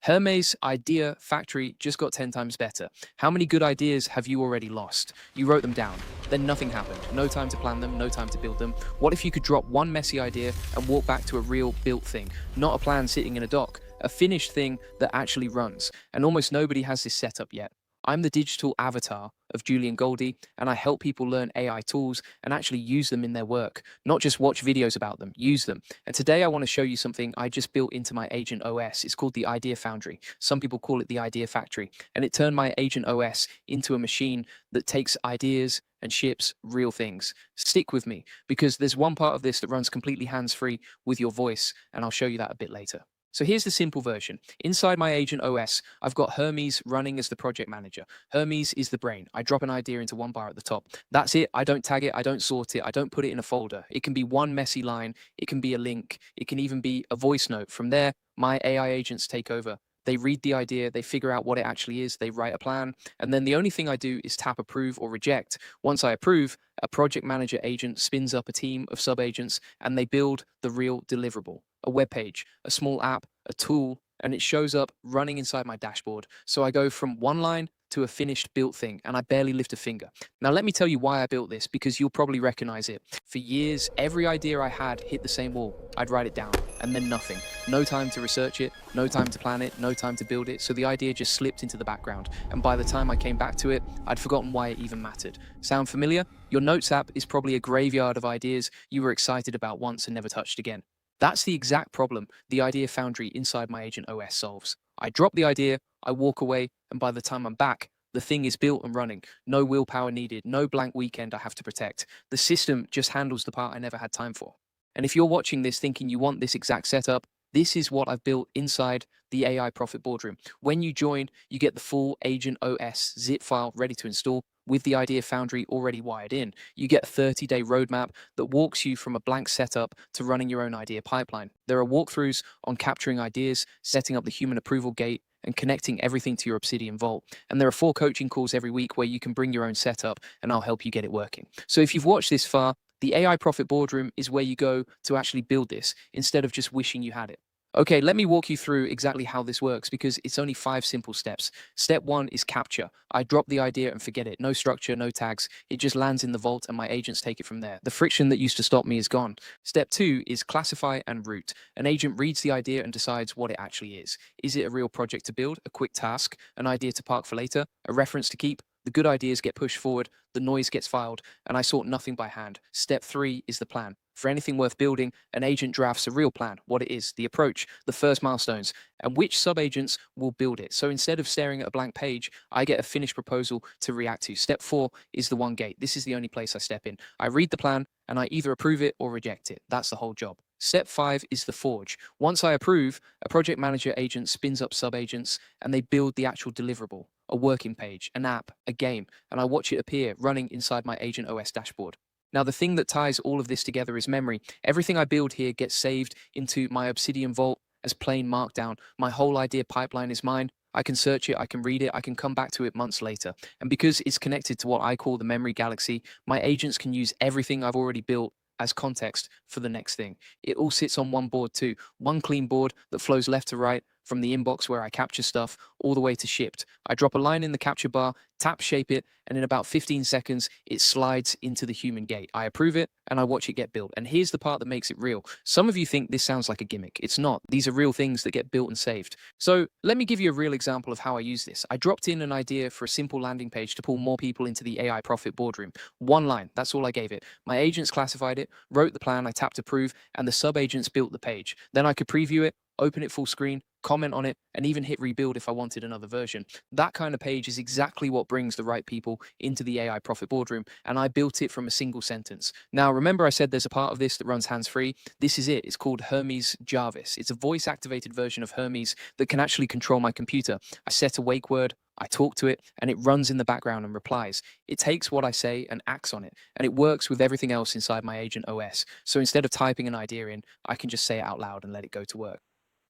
Hermes Idea Factory just got 10 times better. How many good ideas have you already lost? You wrote them down, then nothing happened. No time to plan them, no time to build them. What if you could drop one messy idea and walk back to a real built thing? Not a plan sitting in a dock, a finished thing that actually runs. And almost nobody has this set up yet. I'm the digital avatar of Julian Goldie, and I help people learn AI tools and actually use them in their work, not just watch videos about them, use them. And today I want to show you something I just built into my Agent OS. It's called the Idea Foundry. Some people call it the Idea Factory. And it turned my Agent OS into a machine that takes ideas and ships real things. Stick with me, because there's one part of this that runs completely hands-free with your voice, and I'll show you that a bit later. So here's the simple version. Inside my Agent OS, I've got Hermes running as the project manager. Hermes is the brain. I drop an idea into one bar at the top. That's it. I don't tag it. I don't sort it. I don't put it in a folder. It can be one messy line. It can be a link. It can even be a voice note. From there, my AI agents take over. They read the idea, they figure out what it actually is, they write a plan, and then the only thing I do is tap approve or reject. Once I approve, a project manager agent spins up a team of sub-agents and they build the real deliverable, a web page, a small app, a tool, and it shows up running inside my dashboard. So I go from one line to a finished built thing, and I barely lift a finger. Now, let me tell you why I built this, because you'll probably recognize it. For years, every idea I had hit the same wall. I'd write it down, and then nothing. No time to research it, no time to plan it, no time to build it, so the idea just slipped into the background. And by the time I came back to it, I'd forgotten why it even mattered. Sound familiar? Your Notes app is probably a graveyard of ideas you were excited about once and never touched again. That's the exact problem the Idea Foundry inside my Agent OS solves. I drop the idea, I walk away, and by the time I'm back, the thing is built and running. No willpower needed, no blank weekend I have to protect. The system just handles the part I never had time for. And if you're watching this thinking you want this exact setup, this is what I've built inside the AI Profit Boardroom. When you join, you get the full Agent OS zip file ready to install with the Idea Foundry already wired in. You get a 30-day roadmap that walks you from a blank setup to running your own idea pipeline. There are walkthroughs on capturing ideas, setting up the human approval gate, and connecting everything to your Obsidian vault. And there are 4 coaching calls every week where you can bring your own setup and I'll help you get it working. So if you've watched this far, the AI Profit Boardroom is where you go to actually build this instead of just wishing you had it. Okay, let me walk you through exactly how this works, because it's only 5 simple steps. Step 1 is capture. I drop the idea and forget it. No structure, no tags. It just lands in the vault and my agents take it from there. The friction that used to stop me is gone. Step 2 is classify and route. An agent reads the idea and decides what it actually is. Is it a real project to build, a quick task, an idea to park for later, a reference to keep? The good ideas get pushed forward, the noise gets filed, and I sort nothing by hand. Step 3 is the plan. For anything worth building, an agent drafts a real plan, what it is, the approach, the first milestones, and which sub-agents will build it. So instead of staring at a blank page, I get a finished proposal to react to. Step 4 is the one gate. This is the only place I step in. I read the plan, and I either approve it or reject it. That's the whole job. Step 5 is the forge. Once I approve, a project manager agent spins up sub-agents, and they build the actual deliverable, a working page, an app, a game, and I watch it appear running inside my Agent OS dashboard. Now, the thing that ties all of this together is memory. Everything I build here gets saved into my Obsidian vault as plain markdown. My whole idea pipeline is mine. I can search it, I can read it, I can come back to it months later. And because it's connected to what I call the memory galaxy, my agents can use everything I've already built as context for the next thing. It all sits on one board too, one clean board that flows left to right from the inbox where I capture stuff all the way to shipped. I drop a line in the capture bar, tap shape it, and in about 15 seconds, it slides into the human gate. I approve it and I watch it get built. And here's the part that makes it real. Some of you think this sounds like a gimmick. It's not. These are real things that get built and saved. So let me give you a real example of how I use this. I dropped in an idea for a simple landing page to pull more people into the AI Profit Boardroom. One line, that's all I gave it. My agents classified it, wrote the plan, I tapped approve, and the sub-agents built the page. Then I could preview it, open it full screen, comment on it, and even hit rebuild if I wanted another version. That kind of page is exactly what brings the right people into the AI Profit Boardroom, and I built it from a single sentence. Now, remember I said there's a part of this that runs hands-free? This is it. It's called Hermes Jarvis. It's a voice-activated version of Hermes that can actually control my computer. I set a wake word, I talk to it, and it runs in the background and replies. It takes what I say and acts on it, and it works with everything else inside my Agent OS. So instead of typing an idea in, I can just say it out loud and let it go to work.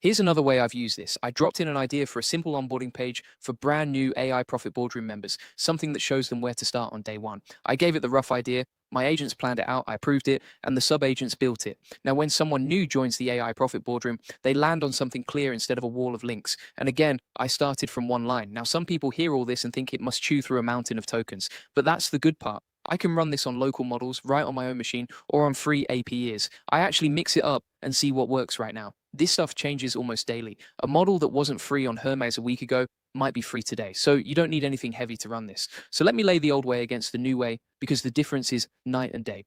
Here's another way I've used this. I dropped in an idea for a simple onboarding page for brand new AI Profit Boardroom members, something that shows them where to start on day one. I gave it the rough idea. My agents planned it out, I approved it, and the sub-agents built it. Now, when someone new joins the AI Profit Boardroom, they land on something clear instead of a wall of links. And again, I started from one line. Now, some people hear all this and think it must chew through a mountain of tokens, but that's the good part. I can run this on local models, right on my own machine, or on free APIs. I actually mix it up and see what works right now. This stuff changes almost daily. A model that wasn't free on Hermes a week ago might be free today, so you don't need anything heavy to run this. So let me lay the old way against the new way, because the difference is night and day.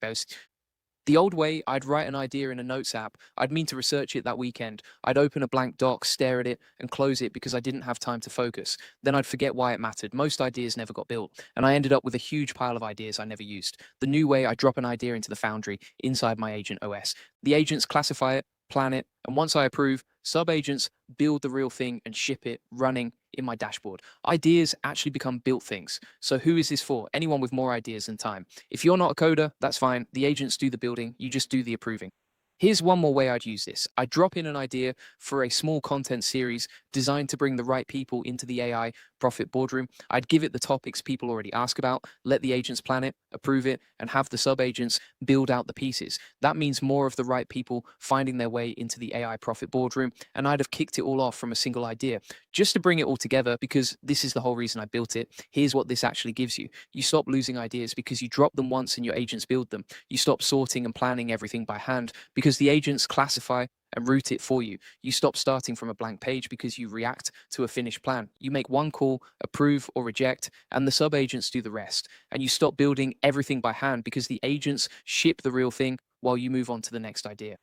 The old way, I'd write an idea in a notes app. I'd mean to research it that weekend. I'd open a blank doc, stare at it, and close it because I didn't have time to focus. Then I'd forget why it mattered. Most ideas never got built, and I ended up with a huge pile of ideas I never used. The new way, I drop an idea into the Foundry inside my agent OS. The agents classify it, plan it, and once I approve, sub-agents build the real thing and ship it running in my dashboard. Ideas actually become built things. So who is this for? Anyone with more ideas than time. If you're not a coder, that's fine. The agents do the building, you just do the approving. Here's one more way I'd use this. I drop in an idea for a small content series designed to bring the right people into the AI Profit Boardroom. I'd give it the topics people already ask about, let the agents plan it, approve it, and have the sub-agents build out the pieces. That means more of the right people finding their way into the AI Profit Boardroom, and I'd have kicked it all off from a single idea. Just to bring it all together, because this is the whole reason I built it, here's what this actually gives you. You stop losing ideas because you drop them once and your agents build them. You stop sorting and planning everything by hand because the agents classify and route it for you. You stop starting from a blank page because you react to a finished plan. You make one call, approve or reject, and the sub-agents do the rest. And you stop building everything by hand because the agents ship the real thing while you move on to the next idea.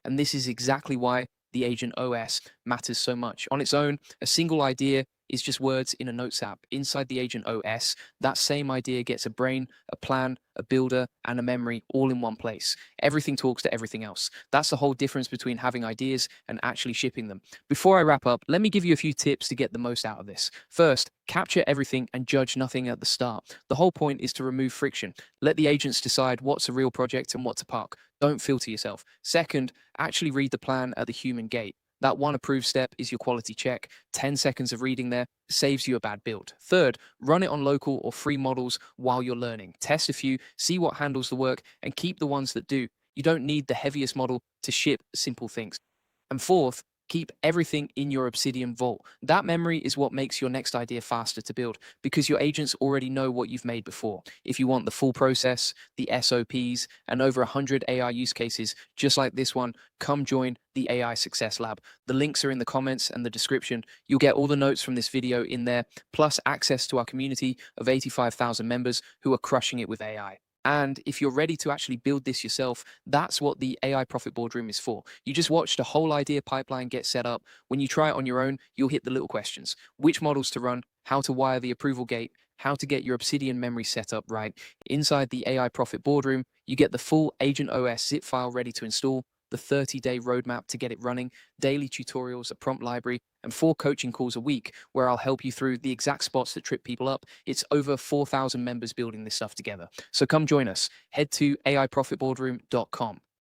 And this is exactly why the agent OS matters so much. On its own, a single idea is just words in a notes app. Inside the agent OS, that same idea gets a brain, a plan, a builder, and a memory all in one place. Everything talks to everything else. That's the whole difference between having ideas and actually shipping them. Before I wrap up, let me give you a few tips to get the most out of this. First, capture everything and judge nothing at the start. The whole point is to remove friction. Let the agents decide what's a real project and what to park. Don't filter yourself. Second, actually read the plan at the human gate. That one approved step is your quality check. 10 seconds of reading there saves you a bad build. Third, run it on local or free models while you're learning. Test a few, see what handles the work, and keep the ones that do. You don't need the heaviest model to ship simple things. And fourth, keep everything in your Obsidian vault. That memory is what makes your next idea faster to build because your agents already know what you've made before. If you want the full process, the SOPs, and over 100 AI use cases just like this one, come join the AI Success Lab. The links are in the comments and the description. You'll get all the notes from this video in there, plus access to our community of 85,000 members who are crushing it with AI. And if you're ready to actually build this yourself, that's what the AI Profit Boardroom is for. You just watched a whole idea pipeline get set up. When you try it on your own, you'll hit the little questions. Which models to run, how to wire the approval gate, how to get your Obsidian memory set up right. Inside the AI Profit Boardroom, you get the full Agent OS zip file ready to install, the 30-day roadmap to get it running, daily tutorials, a prompt library, and 4 coaching calls a week where I'll help you through the exact spots that trip people up. It's over 4,000 members building this stuff together. So come join us. Head to aiprofitboardroom.com.